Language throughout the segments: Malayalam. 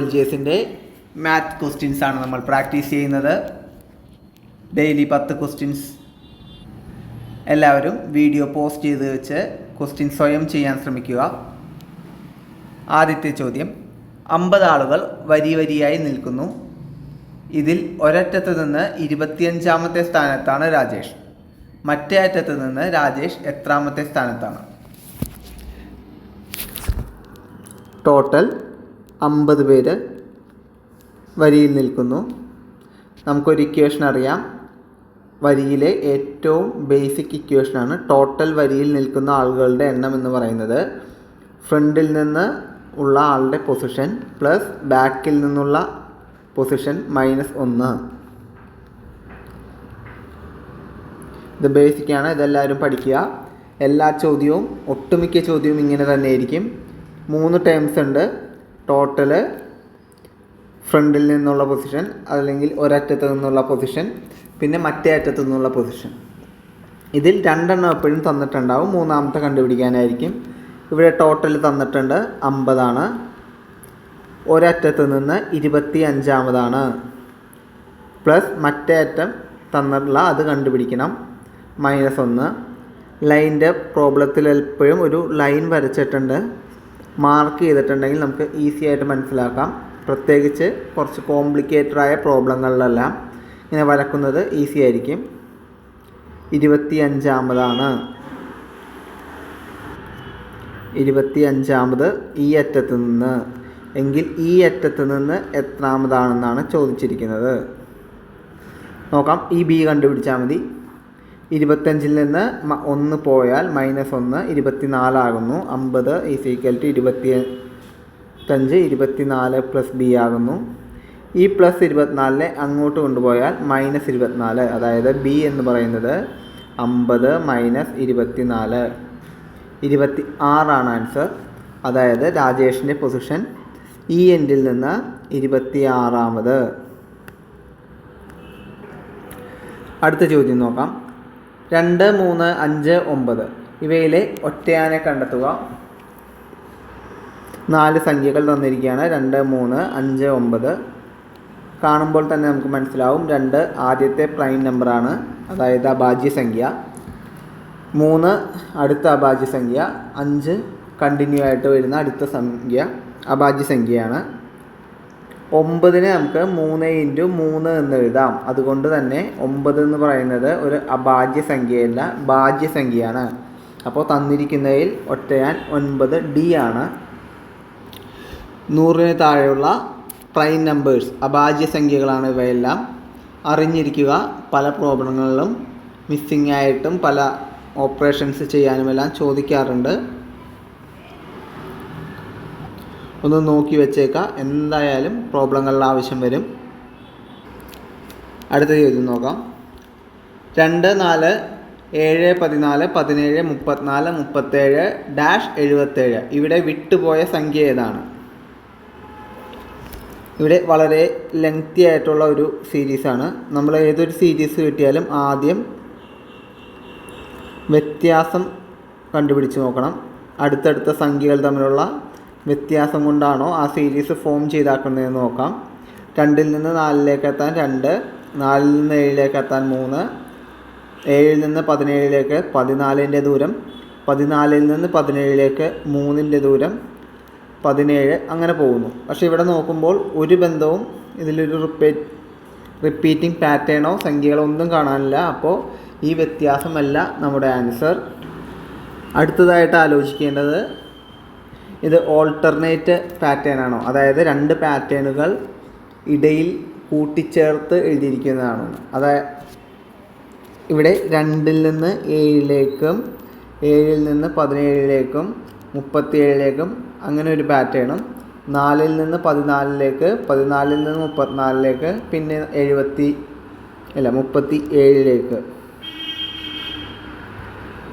LGSന്റെ മാത്ത് ക്വസ്റ്റ്യൻസ് ആണ് നമ്മൾ പ്രാക്ടീസ് ചെയ്യുന്നത്. Daily 10 questions. എല്ലാവരും വീഡിയോ പോസ്റ്റ് ചെയ്ത് വെച്ച് ക്വസ്റ്റ്യൻ സ്വയം ചെയ്യാൻ ശ്രമിക്കുക. ആദ്യത്തെ ചോദ്യം, 50 ആളുകൾ വരിയായി നിൽക്കുന്നു. ഇതിൽ ഒരറ്റത്ത് നിന്ന് 25ാമത്തെ സ്ഥാനത്താണ് രാജേഷ്. മറ്റേ അറ്റത്ത് നിന്ന് രാജേഷ് എത്രാമത്തെ സ്ഥാനത്താണ്? ടോട്ടൽ 50 പേര് വരിയിൽ നിൽക്കുന്നു. നമുക്കൊരു ഇക്വേഷൻ അറിയാം. വരിയിലെ ഏറ്റവും ബേസിക് ഇക്വേഷനാണ് ടോട്ടൽ വരിയിൽ നിൽക്കുന്ന ആളുകളുടെ എണ്ണം എന്ന് പറയുന്നത് ഫ്രണ്ടിൽ നിന്ന് ഉള്ള ആളുടെ പൊസിഷൻ പ്ലസ് ബാക്കിൽ നിന്നുള്ള പൊസിഷൻ -1. ഇത് ബേസിക്കാണ്. ഇതെല്ലാവരും പഠിക്കുക. എല്ലാ ചോദ്യവും, ഒട്ടുമിക്ക ചോദ്യവും ഇങ്ങനെ തന്നെയായിരിക്കും. 3 ടേംസ് ഉണ്ട്. ടോട്ടല്, ഫ്രണ്ടിൽ നിന്നുള്ള പൊസിഷൻ, അല്ലെങ്കിൽ ഒരറ്റത്ത് നിന്നുള്ള പൊസിഷൻ, പിന്നെ മറ്റേ അറ്റത്തു നിന്നുള്ള പൊസിഷൻ. ഇതിൽ 2 എണ്ണം എപ്പോഴും തന്നിട്ടുണ്ടാവും. 3ാമത്തെ കണ്ടുപിടിക്കാനായിരിക്കും. ഇവിടെ ടോട്ടൽ തന്നിട്ടുണ്ട് 50 ആണ്. ഒരറ്റത്ത് നിന്ന് 25ാമതാണ്. പ്ലസ് മറ്റേ അറ്റം തന്നിട്ടുള്ള അത് കണ്ടുപിടിക്കണം, -1. ലൈൻ്റെ പ്രോബ്ലത്തിൽ എപ്പോഴും ഒരു ലൈൻ വരച്ചിട്ടുണ്ട്, മാർക്ക് ചെയ്തിട്ടുണ്ടെങ്കിൽ നമുക്ക് ഈസി ആയിട്ട് മനസ്സിലാക്കാം. പ്രത്യേകിച്ച് കുറച്ച് കോംപ്ലിക്കേറ്റഡായ പ്രോബ്ലങ്ങളിലെല്ലാം ഇങ്ങനെ വരക്കുന്നത് ഈസി ആയിരിക്കും. 25ാമതാണ്. 25ാമത് ഈ അറ്റത്ത് നിന്ന്, എങ്കിൽ ഈ അറ്റത്ത് നിന്ന് എത്രാമതാണെന്നാണ് ചോദിച്ചിരിക്കുന്നത്. നോക്കാം. ഈ ബി കണ്ടുപിടിച്ചാൽ മതി. 25ൽ നിന്ന് 1 പോയാൽ -1, 24 ആകുന്നു. 50 = 25, 24 + b ആകുന്നു. ഈ +24 അങ്ങോട്ട് കൊണ്ടുപോയാൽ -24, അതായത് ബി എന്ന് പറയുന്നത് 50 - 24, 26 ആണ് ആൻസർ. അതായത് രാജേഷിൻ്റെ പൊസിഷൻ ഈ എൻഡിൽ നിന്ന് 26ാമത്. അടുത്ത ചോദ്യം നോക്കാം. 2, 3, 5, 9 ഇവയിലെ ഒറ്റയാനെ കണ്ടെത്തുക. 4 സംഖ്യകൾ തന്നിരിക്കുകയാണ്. 2, 3, 5, 9. കാണുമ്പോൾ തന്നെ നമുക്ക് മനസ്സിലാവും 2 ആദ്യത്തെ പ്രൈം നമ്പറാണ്, അതായത് അഭാജ്യ സംഖ്യ. 3 അടുത്ത അഭാജ്യ സംഖ്യ. 5 കണ്ടിന്യൂ ആയിട്ട് വരുന്ന അടുത്ത സംഖ്യ അഭാജ്യ സംഖ്യയാണ്. 9നെ നമുക്ക് 3 × 3 എന്ന് എഴുതാം. അതുകൊണ്ട് തന്നെ 9 എന്ന് പറയുന്നത് ഒരു അഭാജ്യ സംഖ്യയല്ല, ഭാജ്യ സംഖ്യയാണ്. അപ്പോൾ തന്നിരിക്കുന്നതിൽ ഒറ്റയാൻ 9D ആണ്. 100ന് താഴെയുള്ള പ്രൈം നമ്പേഴ്സ് അഭാജ്യ സംഖ്യകളാണ് ഇവയെല്ലാം. അറിഞ്ഞിരിക്കുക. പല പ്രോബ്ലങ്ങളിലും മിസ്സിംഗ് ആയിട്ടും പല ഓപ്പറേഷൻസ് ചെയ്യാനുമെല്ലാം ചോദിക്കാറുണ്ട്. ഒന്ന് നോക്കി വെച്ചേക്കാം. എന്തായാലും പ്രോബ്ലങ്ങളുടെ ആവശ്യം വരും. അടുത്ത ചോദ്യം നോക്കാം. 2, 4, 7, 14, 17, 34, 37 -77 ഇവിടെ വിട്ടുപോയ സംഖ്യ ഏതാണ്? ഇവിടെ വളരെ ലെങ്തി ആയിട്ടുള്ള ഒരു സീരീസാണ്. നമ്മൾ ഏതൊരു സീരീസ് കിട്ടിയാലും ആദ്യം വ്യത്യാസം കണ്ടുപിടിച്ച് നോക്കണം. അടുത്തടുത്ത സംഖ്യകൾ തമ്മിലുള്ള വ്യത്യാസം കൊണ്ടാണോ ആ സീരീസ് ഫോം ചെയ്താക്കുന്നതെന്ന് നോക്കാം. 2ൽ നിന്ന് 4ലേക്ക് എത്താൻ 2, 4ൽ നിന്ന് 7ലേക്ക് എത്താൻ 3, 7ൽ നിന്ന് 17ലേക്ക് 14ൻ്റെ ദൂരം, 14ൽ നിന്ന് 17ലേക്ക് 3ൻ്റെ ദൂരം, 17, അങ്ങനെ പോകുന്നു. പക്ഷേ ഇവിടെ നോക്കുമ്പോൾ ഒരു ബന്ധവും ഇതിലൊരു റിപ്പീറ്റിംഗ് പാറ്റേണോ സംഖ്യകളോ ഒന്നും കാണാനില്ല. അപ്പോൾ ഈ വ്യത്യാസമല്ല നമ്മുടെ ആൻസർ. അടുത്തതായിട്ട് ആലോചിക്കേണ്ടത്, ഇത് ഓൾട്ടർനേറ്റ് പാറ്റേൺ ആണോ, അതായത് 2 പാറ്റേണുകൾ ഇടയിൽ കൂട്ടിച്ചേർത്ത് എഴുതിയിരിക്കുന്നതാണോ? അതായത് ഇവിടെ 2ൽ നിന്ന് 7ലേക്കും 7ൽ നിന്ന് 17ലേക്കും 37ലേക്കും അങ്ങനെ ഒരു പാറ്റേണും, 4ൽ നിന്ന് 14ലേക്ക് 14ൽ നിന്ന് 34ലേക്ക് പിന്നെ 37ലേക്ക്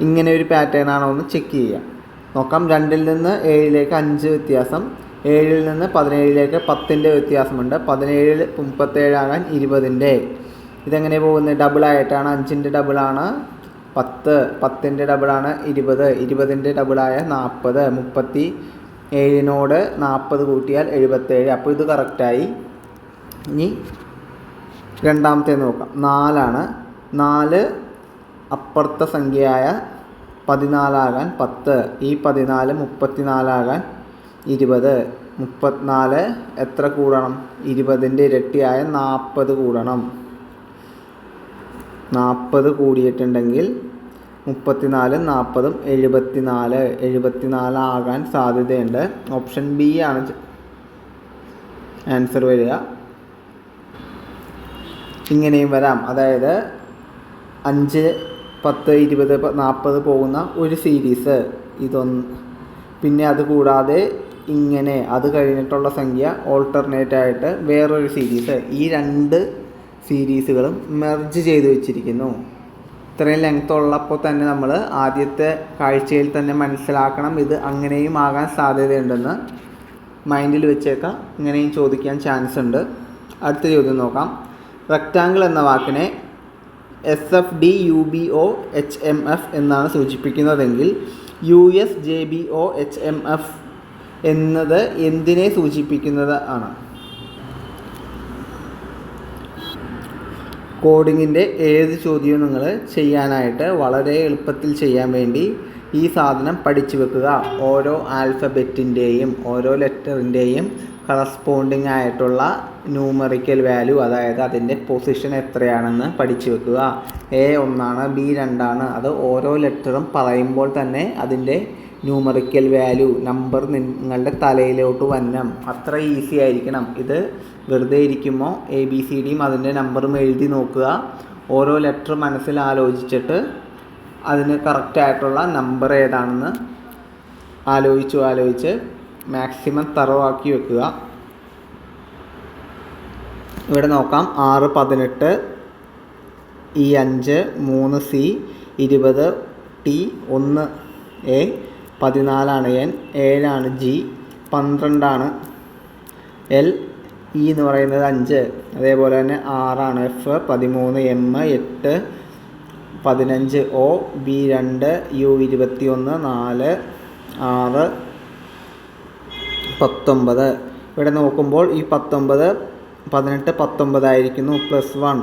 ഇങ്ങനെ ഒരു പാറ്റേൺ ആണോ എന്ന് ചെക്ക് ചെയ്യാം. നോക്കാം. 2ൽ നിന്ന് 7ലേക്ക് 5 വ്യത്യാസം, 7ൽ നിന്ന് 17ലേക്ക് 10ൻ്റെ വ്യത്യാസമുണ്ട്. 17 37 ആകാൻ 20ൻ്റെ. ഇതെങ്ങനെ പോകുന്നത്? ഡബിളായിട്ടാണ്. 5ൻ്റെ ഡബിളാണ് 10, 10ൻ്റെ ഡബിളാണ് 20, 20ൻ്റെ ഡബിളായ 40, 7നോട് 40 കൂട്ടിയാൽ 77. അപ്പോൾ ഇത് കറക്റ്റായി. ഇനി രണ്ടാമത്തെ നോക്കാം. 4 ആണ്. 4 അപ്പുറത്തെ സംഖ്യയായ 14 ആകാൻ 10. ഈ 14 34 ആകാൻ 20. 34 എത്ര കൂടണം? 20ൻ്റെ ഇരട്ടിയായ 40 കൂടണം. 40 കൂടിയിട്ടുണ്ടെങ്കിൽ 34 40 74 ആകാൻ സാധ്യതയുണ്ട്. ഓപ്ഷൻ ബി ആണ് ആൻസർ വരിക. ഇങ്ങനെയും വരാം. അതായത് 5 10 20 40 പോകുന്ന ഒരു സീരീസ് ഇതൊന്ന്. പിന്നെ അത് കൂടാതെ ഇങ്ങനെ അത് കഴിഞ്ഞിട്ടുള്ള സംഖ്യ ഓൾട്ടർനേറ്റ് ആയിട്ട് വേറൊരു സീരീസ്. ഈ 2 സീരീസുകളും മെർജ് ചെയ്ത് വെച്ചിരിക്കുന്നു. ഇത്രയും ലെങ്ത് ഉള്ളപ്പോൾ തന്നെ നമ്മൾ ആദ്യത്തെ കാഴ്ചയിൽ തന്നെ മനസ്സിലാക്കണം ഇത് അങ്ങനെയും ആകാൻ സാധ്യതയുണ്ടെന്ന്. മൈൻഡിൽ വെച്ചേക്കാം. ഇങ്ങനെയും ചോദിക്കാൻ ചാൻസ് ഉണ്ട്. അടുത്ത ചോദ്യം നോക്കാം. റെക്റ്റാങ്കിൾ എന്ന വാക്കിനെ SFD UBO HMF എന്നാണ് സൂചിപ്പിക്കുന്നതെങ്കിൽ US JBO HMF എന്നത് എന്തിനെ സൂചിപ്പിക്കുന്നത് ആണ്? കോഡിങ്ങിൻ്റെ ഏത് ചോദ്യവും നിങ്ങൾ ചെയ്യാനായിട്ട് വളരെ എളുപ്പത്തിൽ ചെയ്യാൻ വേണ്ടി ഈ സാധനം പഠിച്ചു വെക്കുക. ഓരോ ആൽഫബറ്റിൻ്റെയും ഓരോ ലെറ്ററിൻ്റെയും കറസ്പോണ്ടിങ് ആയിട്ടുള്ള ന്യൂമറിക്കൽ വാല്യൂ, അതായത് അതിൻ്റെ പൊസിഷൻ എത്രയാണെന്ന് പഠിച്ചു വെക്കുക. A 1 B 2. അത് ഓരോ ലെറ്ററും പറയുമ്പോൾ തന്നെ അതിൻ്റെ ന്യൂമറിക്കൽ വാല്യൂ നമ്പർ നിങ്ങളുടെ തലയിലോട്ട് വരണം. അത്ര ഈസി ആയിരിക്കണം. ഇത് വെറുതെ ഇരിക്കുമ്പോൾ ABCDയും അതിൻ്റെ നമ്പറും എഴുതി നോക്കുക. ഓരോ ലെറ്റർ മനസ്സിൽ ആലോചിച്ചിട്ട് അതിന് കറക്റ്റായിട്ടുള്ള നമ്പർ ഏതാണെന്ന് ആലോചിച്ച് മാക്സിമം തറവാക്കി വെക്കുക. ഇവിടെ നോക്കാം. 6 18 E 5 3 C 20 T 1 A 14 N 7 G 12 L E എന്ന് പറയുന്നത് 5. അതേപോലെ തന്നെ 6 F 13 M 8 15 O B 2 U 21 4 6 19. ഇവിടെ നോക്കുമ്പോൾ ഈ 19 18 19 ആയിരിക്കുന്നു. +1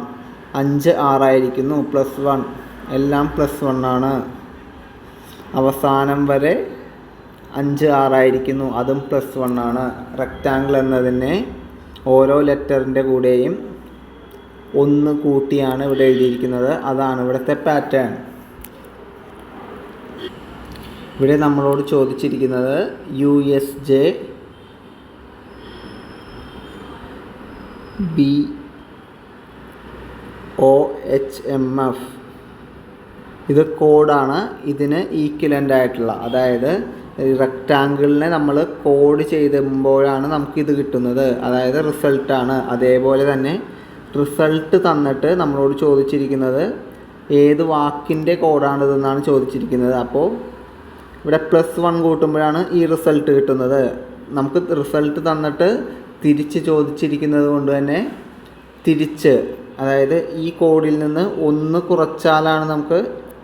5 6 ആയിരിക്കുന്നു. +1 എല്ലാം +1 ആണ്. അവസാനം വരെ 5 6 ആയിരിക്കുന്നു. അതും +1 ആണ്. റെക്റ്റാങ്കിൾ എന്നതിനെ ഓരോ ലെറ്ററിൻ്റെ കൂടെയും 1 കൂട്ടിയാണ് ഇവിടെ എഴുതിയിരിക്കുന്നത്. അതാണ് ഇവിടുത്തെ പാറ്റേൺ. ഇവിടെ നമ്മളോട് ചോദിച്ചിരിക്കുന്നത് USJ BOHMF ഇത് കോഡാണ്. ഇതിന് ഈക്വലൻ്റ് ആയിട്ടുള്ള, അതായത് റെക്റ്റാങ്കിളിനെ നമ്മൾ കോഡ് ചെയ്തുമ്പോഴാണ് നമുക്കിത് കിട്ടുന്നത്. അതായത് റിസൾട്ടാണ്. അതേപോലെ തന്നെ റിസൾട്ട് തന്നിട്ട് നമ്മളോട് ചോദിച്ചിരിക്കുന്നത് ഏത് വാക്കിൻ്റെ കോഡാണിതെന്നാണ് ചോദിച്ചിരിക്കുന്നത്. അപ്പോൾ ഇവിടെ +1 കൂട്ടുമ്പോഴാണ് ഈ റിസൾട്ട് കിട്ടുന്നത്. നമുക്ക് റിസൾട്ട് തന്നിട്ട് തിരിച്ച് ചോദിച്ചിരിക്കുന്നത് കൊണ്ട് തന്നെ തിരിച്ച്, അതായത് ഈ കോഡിൽ നിന്ന് 1 കുറച്ചാലാണ് നമുക്ക്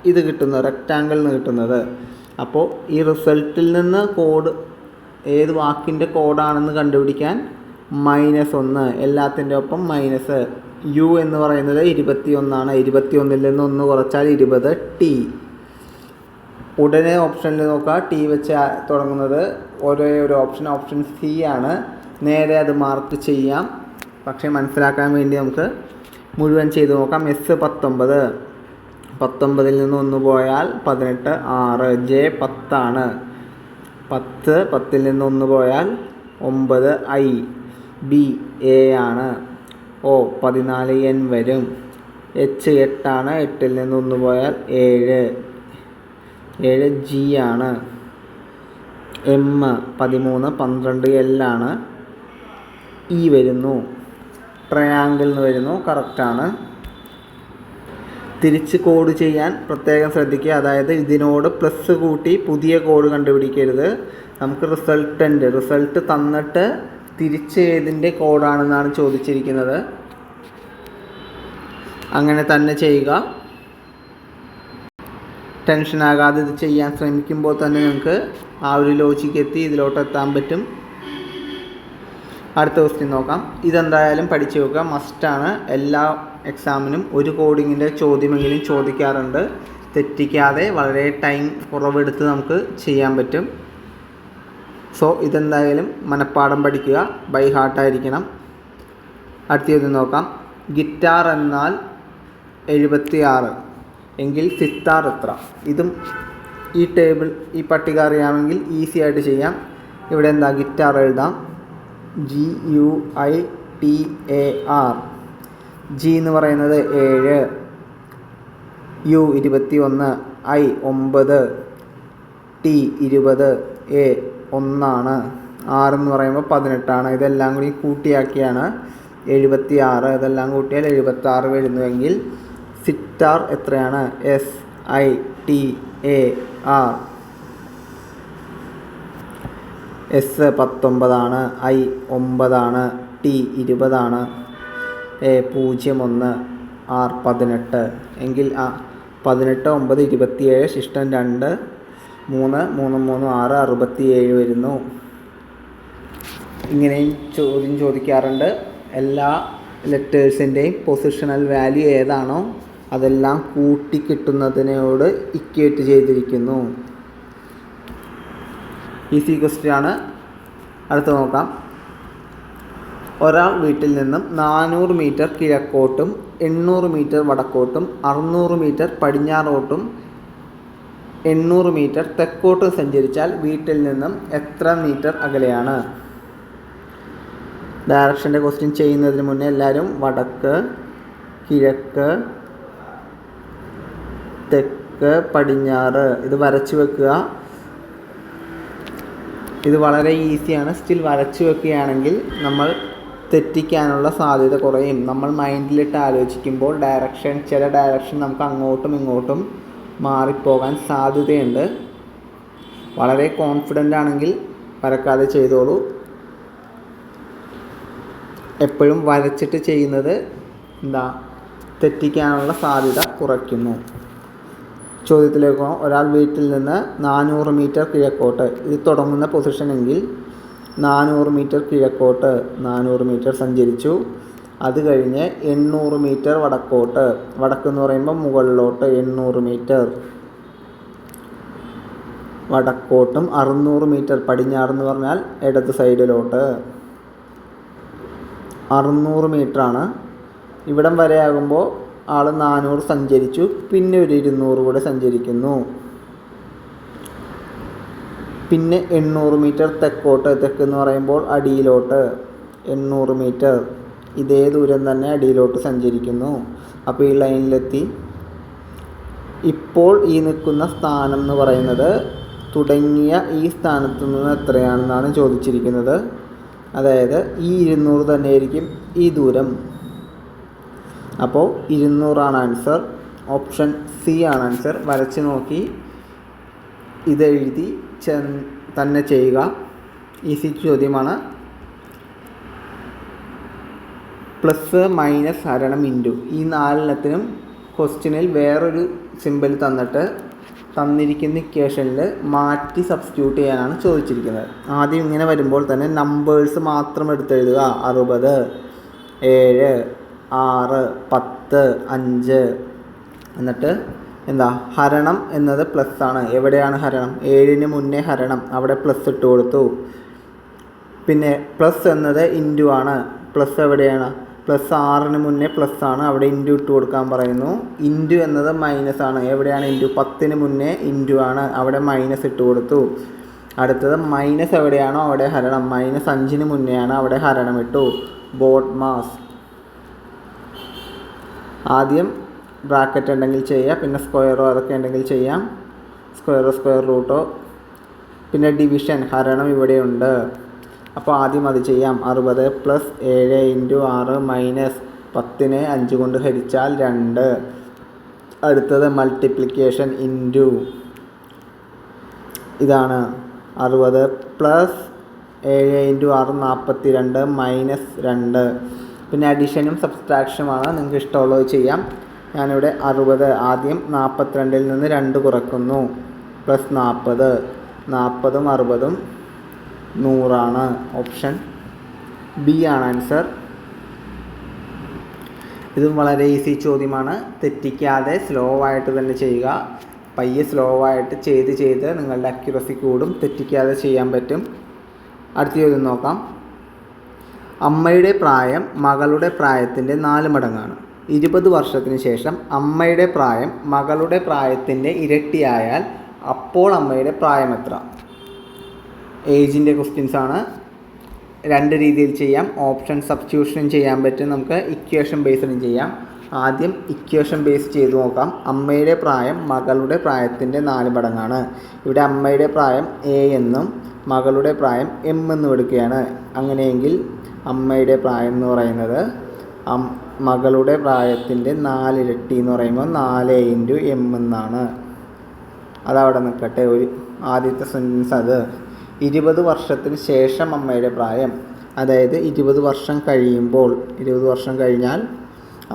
ഇത് കിട്ടുന്നത്, റെക്റ്റാങ്കിളിൽ നിന്ന് കിട്ടുന്നത്. അപ്പോൾ ഈ റിസൾട്ടിൽ നിന്ന് കോഡ് ഏത് വാക്കിൻ്റെ കോഡാണെന്ന് കണ്ടുപിടിക്കാൻ -1 എല്ലാത്തിൻ്റെ ഒപ്പം മൈനസ്. U എന്ന് പറയുന്നത് 21 ആണ്. 21ൽ നിന്ന് 1 കുറച്ചാൽ 20 T. ഉടനെ ഓപ്ഷനിൽ നോക്കുക. T വെച്ച് തുടങ്ങുന്നത് ഒരേ ഒരു ഓപ്ഷൻ C ആണ്. നേരെ അത് മാർക്ക് ചെയ്യാം. പക്ഷേ മനസ്സിലാക്കാൻ വേണ്ടി നമുക്ക് മുഴുവൻ ചെയ്ത് നോക്കാം. S 19 19ൽ നിന്ന് 1 പോയാൽ 18 6. J 10 ആണ്. 10 10ൽ നിന്ന് 1 പോയാൽ 9 I. B A ആണ്. O 14 N വരും. H 8 ആണ്. 8ൽ നിന്ന് 1 പോയാൽ 7 G ആണ്. M 13 12 L ആണ്. E വരുന്നു. ട്രയാങ്കിളിൽ നിന്ന് വരുന്നു. കറക്റ്റാണ്. തിരിച്ച് കോഡ് ചെയ്യാൻ പ്രത്യേകം ശ്രദ്ധിക്കുക. അതായത് ഇതിനോട് പ്ലസ് കൂട്ടി പുതിയ കോഡ് കണ്ടുപിടിക്കരുത്. നമുക്ക് റിസൾട്ട് തന്നിട്ട് തിരിച്ച് ഏതിൻ്റെ കോഡാണെന്നാണ് ചോദിച്ചിരിക്കുന്നത്. അങ്ങനെ തന്നെ ചെയ്യുക. ടെൻഷനാകാതെ ഇത് ചെയ്യാൻ ശ്രമിക്കുമ്പോൾ തന്നെ നിങ്ങൾക്ക് ആ ഒരു ലോജിക്ക് എത്തി ഇതിലോട്ട് എത്താൻ പറ്റും. അടുത്ത ക്വസ്റ്റ്യൻ നോക്കാം. ഇതെന്തായാലും പഠിച്ചു വെക്കുക, മസ്റ്റാണ്. എല്ലാ എക്സാമിനും ഒരു കോഡിങ്ങിൻ്റെ ചോദ്യമെങ്കിലും ചോദിക്കാറുണ്ട്. തെറ്റിക്കാതെ വളരെ ടൈം കുറവെടുത്ത് നമുക്ക് ചെയ്യാൻ പറ്റും. സോ ഇതെന്തായാലും മനഃപ്പാഠം പഠിക്കുക, ബൈ ഹാർട്ടായിരിക്കണം. അടുത്ത ചോദ്യം നോക്കാം. ഗിറ്റാർ എന്നാൽ 76 എങ്കിൽ സിത്താർ എത്ര? ഇതും ഈ പട്ടിക അറിയാമെങ്കിൽ ഈസി ആയിട്ട് ചെയ്യാം. ഇവിടെ എന്താ, ഗിറ്റാർ എഴുതാം, GUITAR. ജി എന്ന് പറയുന്നത് 7, U 21, I 9, T 20, A 1 R എന്ന് പറയുമ്പോൾ 18. ഇതെല്ലാം കൂടി കൂട്ടിയാക്കിയാണ് 76. ഇതെല്ലാം കൂട്ടിയാൽ 76 വരുന്നുവെങ്കിൽ സിത്താർ എത്രയാണ്? SITAR. S 19, I 9, T 20, A 01, R 18 എങ്കിൽ 18, 9, 27, ശിഷ്ടം 2, 3, 3, 3, 6, 67 വരുന്നു. ഇങ്ങനെയും ചോദ്യം ചോദിക്കാറുണ്ട്. എല്ലാ ലെറ്റേഴ്സിൻ്റെയും പൊസിഷണൽ വാല്യൂ ഏതാണോ അതെല്ലാം കൂട്ടിക്കിട്ടുന്നതിനോട് ഇക്വേറ്റ് ചെയ്തിരിക്കുന്നു. ഈസി ക്വസ്റ്റ്യൻ ആണ്. അടുത്ത് നോക്കാം. ഒരാൾ വീട്ടിൽ നിന്നും 400 മീറ്റർ കിഴക്കോട്ടും 800 മീറ്റർ വടക്കോട്ടും 600 മീറ്റർ പടിഞ്ഞാറോട്ടും 800 മീറ്റർ തെക്കോട്ടും സഞ്ചരിച്ചാൽ വീട്ടിൽ നിന്നും എത്ര മീറ്റർ അകലെയാണ്? ഡയറക്ഷൻ്റെ ക്വസ്റ്റ്യൻ ചെയ്യുന്നതിന് മുന്നേ എല്ലാവരും വടക്ക്, കിഴക്ക്, തെക്ക്, പടിഞ്ഞാറ് ഇത് വരച്ചു വെക്കുക. ഇത് വളരെ ഈസിയാണ്. സ്റ്റിൽ വരച്ചു വെക്കുകയാണെങ്കിൽ നമ്മൾ തെറ്റിക്കാനുള്ള സാധ്യത കുറയും. നമ്മൾ മൈൻഡിലിട്ട് ആലോചിക്കുമ്പോൾ ചില ഡയറക്ഷൻ നമുക്ക് അങ്ങോട്ടും ഇങ്ങോട്ടും മാറിപ്പോകാൻ സാധ്യതയുണ്ട്. വളരെ കോൺഫിഡൻ്റ് ആണെങ്കിൽ വരക്കാതെ ചെയ്തോളൂ. എപ്പോഴും വരച്ചിട്ട് ചെയ്യുന്നത് തെറ്റിക്കാനുള്ള സാധ്യത കുറയ്ക്കുന്നു. ചോദ്യത്തിലേക്ക് പോകാം. ഒരാൾ വീട്ടിൽ നിന്ന് 400 മീറ്റർ കിഴക്കോട്ട്, ഇത് തുടങ്ങുന്ന പൊസിഷനെങ്കിൽ 400 മീറ്റർ കിഴക്കോട്ട് 400 മീറ്റർ സഞ്ചരിച്ചു. അത് കഴിഞ്ഞ് 800 മീറ്റർ വടക്കോട്ട്, വടക്കെന്ന് പറയുമ്പോൾ മുകളിലോട്ട് 800 മീറ്റർ വടക്കോട്ടും 600 മീറ്റർ പടിഞ്ഞാറെന്ന് പറഞ്ഞാൽ ഇടത് സൈഡിലോട്ട് 600 മീറ്ററാണ്. ഇവിടം വരെ ആകുമ്പോൾ ആൾ 400 സഞ്ചരിച്ചു, പിന്നെ ഒരു 200 കൂടെ സഞ്ചരിക്കുന്നു. പിന്നെ 800 മീറ്റർ തെക്കോട്ട്, തെക്കെന്ന് പറയുമ്പോൾ അടിയിലോട്ട് 800 മീറ്റർ ഇതേ ദൂരം തന്നെ അടിയിലോട്ട് സഞ്ചരിക്കുന്നു. അപ്പോൾ ഈ ലൈനിലെത്തി. ഇപ്പോൾ ഈ നിൽക്കുന്ന സ്ഥാനം എന്ന് പറയുന്നത് തുടങ്ങിയ ഈ സ്ഥാനത്തു നിന്ന് എത്രയാണെന്നാണ് ചോദിച്ചിരിക്കുന്നത്. അതായത് ഈ 200 തന്നെയായിരിക്കും ഈ ദൂരം. അപ്പോൾ 200 ആൻസർ. ഓപ്ഷൻ സി ആണ് ആൻസർ. വരച്ച് നോക്കി ഇതെഴുതി തന്നെ ചെയ്യുക. ഈസി ചോദ്യമാണ്. പ്ലസ് മൈനസ് ഹരണം ഇൻറ്റു ഈ 4 ക്വസ്റ്റ്യനിൽ വേറൊരു സിമ്പിൾ തന്നിരിക്കുന്ന ഇക്വേഷനിൽ മാറ്റി സബ്സ്റ്റിറ്റ്യൂട്ട് ചെയ്യാനാണ് ചോദിച്ചിരിക്കുന്നത്. ആദ്യം ഇങ്ങനെ വരുമ്പോൾ തന്നെ നമ്പേഴ്സ് മാത്രം എടുത്തെഴുതുക. 60, 7, 6, 10, 5 എന്നിട്ട് ഹരണം എന്നത് പ്ലസ് ആണ്. എവിടെയാണ് ഹരണം? 7ന് മുന്നേ ഹരണം, അവിടെ പ്ലസ് ഇട്ട് കൊടുത്തു. പിന്നെ പ്ലസ് എന്നത് ഇൻറ്റു ആണ്. പ്ലസ് എവിടെയാണ്? പ്ലസ് 6ന് മുന്നേ പ്ലസ് ആണ്, അവിടെ ഇൻറ്റു ഇട്ട് കൊടുക്കാൻ പറയുന്നു. ഇൻറ്റു എന്നത് മൈനസ് ആണ്. എവിടെയാണ് ഇൻറ്റു? 10ന് മുന്നേ ഇൻറ്റു ആണ്, അവിടെ മൈനസ് ഇട്ട് കൊടുത്തു. അടുത്തത് മൈനസ് എവിടെയാണോ അവിടെ ഹരണം. മൈനസ് 5ന് മുന്നേ ആണ്, അവിടെ ഹരണം ഇട്ടു. Boat mass. ആദ്യം ബ്രാക്കറ്റ് ഉണ്ടെങ്കിൽ ചെയ്യാം, പിന്നെ സ്ക്വയറോ അതൊക്കെ ഉണ്ടെങ്കിൽ ചെയ്യാം. സ്ക്വയറോ സ്ക്വയർ റൂട്ടോ. പിന്നെ ഡിവിഷൻ, ഹരണം ഇവിടെയുണ്ട്. അപ്പോൾ ആദ്യം അത് ചെയ്യാം. 60 പ്ലസ് 7 ഇൻറ്റു 6 മൈനസ് 10നെ 5 കൊണ്ട് ഹരിച്ചാൽ 2. അടുത്തത് മൾട്ടിപ്ലിക്കേഷൻ ഇൻറ്റു ഇതാണ് 60 പ്ലസ് 7 ഇൻറ്റു 6 42 മൈനസ് 2. പിന്നെ അഡീഷനും സബ്സ്ട്രാക്ഷനുമാണ്. നിങ്ങൾക്ക് ഇഷ്ടമുള്ളത് ചെയ്യാം. ഞാനിവിടെ 60 ആദ്യം 42-ൽ നിന്ന് 2 കുറക്കുന്നു പ്ലസ് 40, 40ഉം 60ഉം 100 ഓപ്ഷൻ ബി ആണ് ആൻസർ. ഇതും വളരെ ഈസി ചോദ്യമാണ്. തെറ്റിക്കാതെ സ്ലോ ആയിട്ട് തന്നെ ചെയ്യുക. പയ്യെ സ്ലോ ആയിട്ട് ചെയ്ത് നിങ്ങളുടെ അക്യുറസി കൂടും. തെറ്റിക്കാതെ ചെയ്യാൻ പറ്റും. അടുത്ത ചോദ്യം നോക്കാം. അമ്മയുടെ പ്രായം മകളുടെ പ്രായത്തിൻ്റെ 4 മടങ്ങാണ്. 20 വർഷത്തിന് ശേഷം അമ്മയുടെ പ്രായം മകളുടെ പ്രായത്തിൻ്റെ ഇരട്ടിയായാൽ അപ്പോൾ അമ്മയുടെ പ്രായം എത്ര? ഏജിൻ്റെ ക്വസ്റ്റ്യൻസാണ്. 2 രീതിയിൽ ചെയ്യാം. ഓപ്ഷൻ സബ്സ്റ്റിറ്റ്യൂഷനും ചെയ്യാൻ പറ്റും, നമുക്ക് ഇക്വേഷൻ ബേസ്ഡും ചെയ്യാം. ആദ്യം ഇക്വേഷൻ ബേസ് ചെയ്ത് നോക്കാം. അമ്മയുടെ പ്രായം മകളുടെ പ്രായത്തിൻ്റെ 4 മടങ്ങാണ്. ഇവിടെ അമ്മയുടെ പ്രായം എ എന്നും മകളുടെ പ്രായം എം എന്നും എടുക്കുകയാണ്. അങ്ങനെയെങ്കിൽ അമ്മയുടെ പ്രായം എന്ന് പറയുന്നത് മകളുടെ പ്രായത്തിൻ്റെ 4 ഇരട്ടി എന്ന് പറയുമ്പോൾ 4 × m എന്നാണ്. അതവിടെ നിൽക്കട്ടെ. ആദ്യത്തെ സെൻറ്റൻസ് അത്. 20 വർഷത്തിന് ശേഷം അമ്മയുടെ പ്രായം, അതായത് 20 വർഷം കഴിയുമ്പോൾ, 20 വർഷം കഴിഞ്ഞാൽ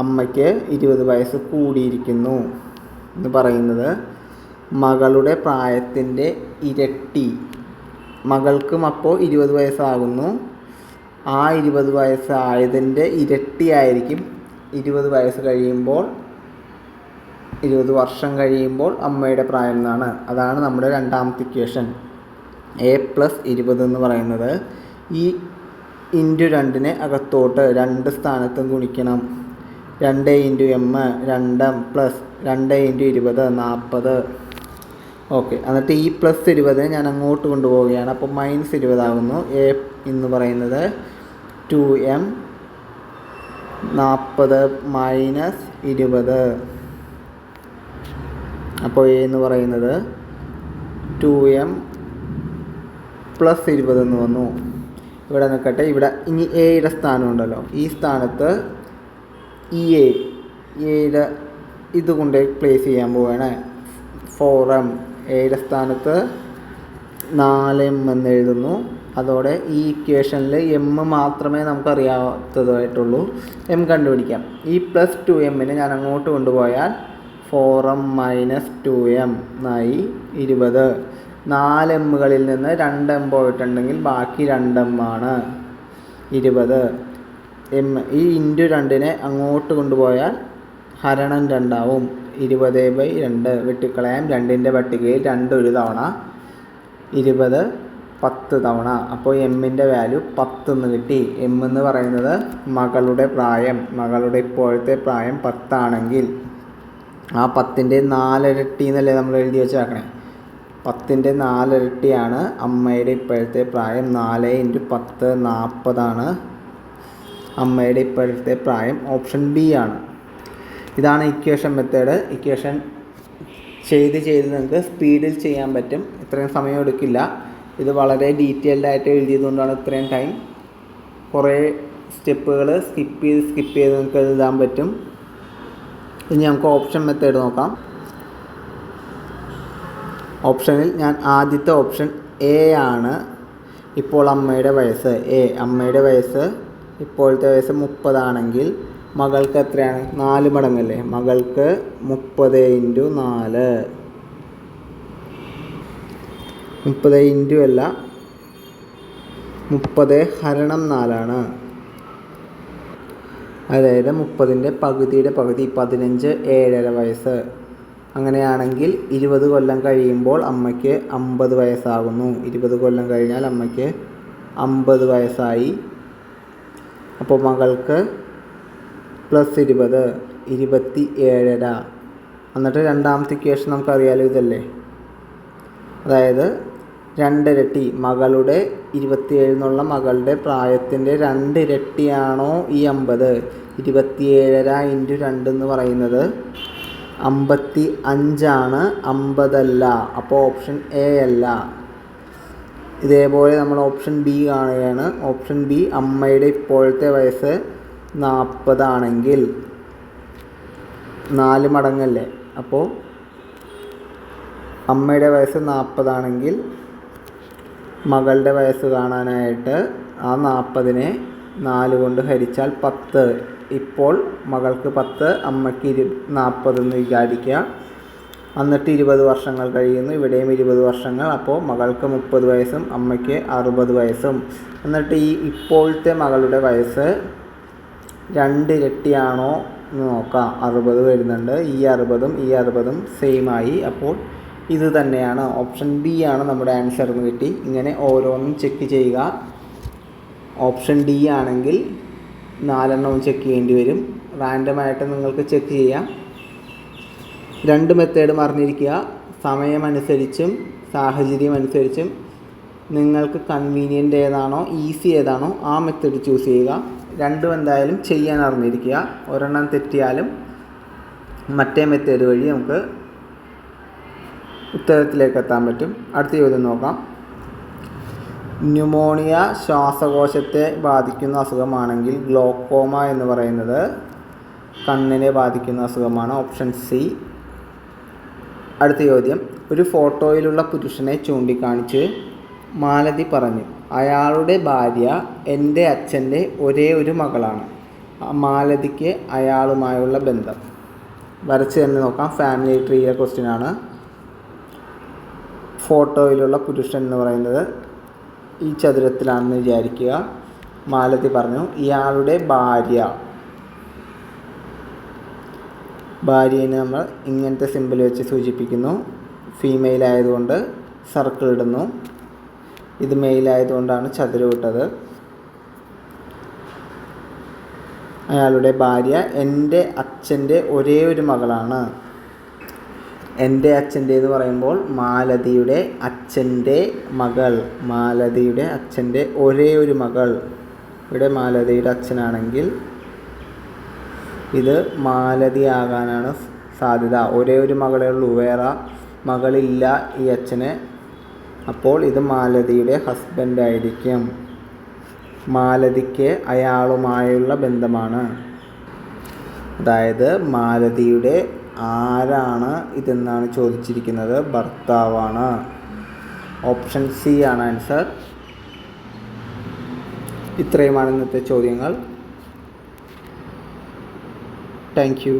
അമ്മയ്ക്ക് 20 വയസ്സ് കൂടിയിരിക്കുന്നു എന്ന് പറയുന്നത് മകളുടെ പ്രായത്തിൻ്റെ ഇരട്ടി. മകൾക്കും അപ്പോൾ 20 വയസ്സാകുന്നു. ആ 20 വയസ്സായതിൻ്റെ ഇരട്ടിയായിരിക്കും 20 വയസ്സ് കഴിയുമ്പോൾ, 20 വർഷം കഴിയുമ്പോൾ അമ്മയുടെ പ്രായം എന്നാണ്. അതാണ് നമ്മുടെ രണ്ടാമത്തെ ഇക്വേഷൻ. a + 20 എന്ന് പറയുന്നത് ഈ ഇൻറ്റു 2-നെ അകത്തോട്ട് 2 സ്ഥാനത്തും ഗുണിക്കണം. 2 × m 2 പ്ലസ് 2 × 20 40. ഓക്കെ, എന്നിട്ട് ഈ +20 ഞാൻ അങ്ങോട്ട് കൊണ്ടുപോവുകയാണ്. അപ്പോൾ -20 ആകുന്നു. a എന്ന് പറയുന്നത് 2m 40 - 20. അപ്പോൾ a എന്ന് പറയുന്നത് 2m + 20 എന്ന് വന്നു. ഇവിടെ നിൽക്കട്ടെ. ഇവിടെ ഇനി എയുടെ സ്ഥാനമുണ്ടല്ലോ. ഈ സ്ഥാനത്ത് ഈ എയുടെ ഇതുകൊണ്ട് പ്ലേസ് ചെയ്യാൻ പോവുകയാണ്. 4m. എയുടെ സ്ഥാനത്ത് 4m എന്ന് എഴുതുന്നു. അതോടെ ഈ ഇക്വേഷനിൽ m മാത്രമേ നമുക്കറിയാത്തതായിട്ടുള്ളൂ. m കണ്ടുപിടിക്കാം. ഈ +2m-നെ ഞാൻ അങ്ങോട്ട് കൊണ്ടുപോയാൽ 4m - 2m എന്നായി 20. 4mകളിൽ നിന്ന് 2m പോയിട്ടുണ്ടെങ്കിൽ ബാക്കി 2m ആണ് 20. m ഈ ഇൻറ്റു 2-നെ അങ്ങോട്ട് കൊണ്ടുപോയാൽ ഹരണം 2 ആവും. 20/2 വെട്ടിക്കളയാം. 2-ൻ്റെ പട്ടികയിൽ 2 ഒരു തവണ, 20 10 തവണ. അപ്പോൾ m-ൻ്റെ വാല്യൂ 10 എന്ന് കിട്ടി. m എന്ന് പറയുന്നത് മകളുടെ പ്രായം, മകളുടെ ഇപ്പോഴത്തെ പ്രായം 10 ആണെങ്കിൽ ആ 10-ൻ്റെ 4 ഇരട്ടി എന്നല്ലേ നമ്മൾ എഴുതി വെച്ചേക്കണേ. 10-ൻ്റെ 4 ഇരട്ടിയാണ് അമ്മയുടെ ഇപ്പോഴത്തെ പ്രായം. 4 × 10 40 അമ്മയുടെ ഇപ്പോഴത്തെ പ്രായം. ഓപ്ഷൻ ബി ആണ്. ഇതാണ് ഇക്വേഷൻ മെത്തേഡ്. ഇക്വേഷൻ ചെയ്ത് നിങ്ങൾക്ക് സ്പീഡിൽ ചെയ്യാൻ പറ്റും. ഇത്രയും സമയം എടുക്കില്ല. ഇത് വളരെ ഡീറ്റെയിൽഡ് ആയിട്ട് എഴുതിയതുകൊണ്ടാണ് ഇത്രയും ടൈം. കുറേ സ്റ്റെപ്പുകൾ സ്കിപ്പ് ചെയ്ത് നിങ്ങൾക്ക് എഴുതാൻ പറ്റും. ഇനി നമുക്ക് ഓപ്ഷൻ മെത്തേഡ് നോക്കാം. ഓപ്ഷനിൽ ഞാൻ ആദ്യത്തെ ഓപ്ഷൻ എ ആണ്. ഇപ്പോൾ അമ്മയുടെ വയസ്സ് അമ്മയുടെ വയസ്സ് ഇപ്പോഴത്തെ വയസ്സ് 30 ആണെങ്കിൽ മകൾക്ക് എത്രയാണ്? 4 മടങ്ങല്ലേ. മകൾക്ക് 30 × 4. 30 ഇൻറ്റു അല്ല, 30 ഹരണം 4 അതായത് 30-ൻ്റെ പകുതിയുടെ പകുതി 15 7.5 വയസ്സ്. അങ്ങനെയാണെങ്കിൽ 20 കൊല്ലം കഴിയുമ്പോൾ അമ്മയ്ക്ക് 50 വയസ്സാകുന്നു. 20 കൊല്ലം കഴിഞ്ഞാൽ അമ്മയ്ക്ക് 50 വയസ്സായി. അപ്പോൾ മകൾക്ക് +20 27.5. എന്നിട്ട് രണ്ടാമത്തെ ഇക്വേഷൻ നമുക്കറിയാലോ, ഇതല്ലേ. അതായത് 2 ഇരട്ടി മകളുടെ 27 എന്നുള്ള മകളുടെ പ്രായത്തിൻ്റെ 2 ഇരട്ടിയാണോ ഈ 50? 27.5 × 2 എന്ന് പറയുന്നത് 55 50 അല്ല. അപ്പോൾ ഓപ്ഷൻ എ അല്ല. ഇതേപോലെ നമ്മൾ ഓപ്ഷൻ ബി കാണുകയാണ്. ഓപ്ഷൻ ബി അമ്മയുടെ ഇപ്പോഴത്തെ വയസ്സ് 40 ആണെങ്കിൽ 4 മടങ്ങല്ലേ. അപ്പോൾ അമ്മയുടെ വയസ്സ് 40 ആണെങ്കിൽ മകളുടെ വയസ്സ് കാണാനായിട്ട് ആ 40-നെ 4 കൊണ്ട് ഹരിച്ചാൽ 10 ഇപ്പോൾ മകൾക്ക് 10, അമ്മയ്ക്ക് 40 എന്ന് വിചാരിക്കുക. എന്നിട്ട് 20 വർഷങ്ങൾ കഴിയുന്നു, ഇവിടെയും 20 വർഷങ്ങൾ. അപ്പോൾ മകൾക്ക് 30 വയസ്സും അമ്മയ്ക്ക് 60 വയസ്സും. എന്നിട്ട് ഈ ഇപ്പോഴത്തെ മകളുടെ വയസ്സ് 2 ഇരട്ടിയാണോ എന്ന് നോക്കാം. 60 വരുന്നുണ്ട്, ഈ 60ഉം ഈ 60ഉം സെയിം ആയി. അപ്പോൾ ഇത് തന്നെയാണ്, ഓപ്ഷൻ ബി ആണ് നമ്മുടെ ആൻസർ എന്ന് കിട്ടി. ഇങ്ങനെ ഓരോന്നും ചെക്ക് ചെയ്യുക. ഓപ്ഷൻ ഡി ആണെങ്കിൽ 4 എണ്ണവും ചെക്ക് ചെയ്യേണ്ടി വരും. റാൻഡമായിട്ട് നിങ്ങൾക്ക് ചെക്ക് ചെയ്യാം. 2 മെത്തേഡും അറിഞ്ഞിരിക്കുക. സമയമനുസരിച്ചും സാഹചര്യം അനുസരിച്ചും നിങ്ങൾക്ക് കൺവീനിയൻ്റ് ഏതാണോ, ഈസി ഏതാണോ ആ മെത്തേഡ് ചൂസ് ചെയ്യുക. രണ്ടും എന്തായാലും ചെയ്യാൻ അറിഞ്ഞിരിക്കുക. ഒരെണ്ണം തെറ്റിയാലും മറ്റേ മെത്തേഡ് വഴി നമുക്ക് ഉത്തരത്തിലേക്ക് എത്താൻ പറ്റും. അടുത്ത ചോദ്യം നോക്കാം. ന്യൂമോണിയ ശ്വാസകോശത്തെ ബാധിക്കുന്ന അസുഖമാണെങ്കിൽ ഗ്ലോക്കോമ എന്ന് പറയുന്നത് കണ്ണിനെ ബാധിക്കുന്ന അസുഖമാണ്. Option C. അടുത്ത ചോദ്യം. ഒരു ഫോട്ടോയിലുള്ള പുരുഷനെ ചൂണ്ടിക്കാണിച്ച് മാലതി പറഞ്ഞു, അയാളുടെ ഭാര്യ എൻ്റെ അച്ഛൻ്റെ ഒരേ ഒരു മകളാണ്. മാലതിക്ക് അയാളുമായുള്ള ബന്ധം വരച്ച് തന്നെ നോക്കാം. ഫാമിലി ട്രീയുടെ ക്വസ്റ്റ്യൻ ആണ്. ഫോട്ടോയിലുള്ള പുരുഷൻ എന്ന് പറയുന്നത് ഈ ചതുരത്തിലാണെന്ന് വിചാരിക്കുക. മാലതി പറഞ്ഞു ഇയാളുടെ ഭാര്യയെ നമ്മൾ ഇങ്ങനത്തെ സിമ്പിൾ വെച്ച് സൂചിപ്പിക്കുന്നു. ഫീമെയിൽ ആയതുകൊണ്ട് സർക്കിൾ ഇടുന്നു. ഇത് മെയിൽ ആയതുകൊണ്ടാണ് ചതുരം ഇട്ടത്. അയാളുടെ ഭാര്യ എൻ്റെ അച്ഛൻ്റെ ഒരേ ഒരു മകളാണ്. എൻ്റെ അച്ഛൻ്റെ എന്ന് പറയുമ്പോൾ മാലതിയുടെ അച്ഛൻ്റെ മകൾ, മാലതിയുടെ അച്ഛൻ്റെ ഒരേ ഒരു മകൾ. ഇവിടെ മാലതിയുടെ അച്ഛനാണെങ്കിൽ ഇത് മാലതി ആകാനാണ് സാധ്യത. ഒരേ ഒരു മകളേ ഉള്ളൂ, വേറെ മകളില്ല ഈ അച്ഛന്. അപ്പോൾ ഇത് മാലതിയുടെ ഹസ്ബൻഡ് ആയിരിക്കും. മാലതിക്ക് അയാളുമായുള്ള ബന്ധമാണ്. അതായത് മാലതിയുടെ ആരാണ് ഇതെന്നാണ് ചോദിച്ചിരിക്കുന്നത്. ഭർത്താവാണ്. ഓപ്ഷൻ സി ആണ് ആൻസർ. ഇത്രയുമാണ് ഇന്നത്തെ ചോദ്യങ്ങൾ. Thank you.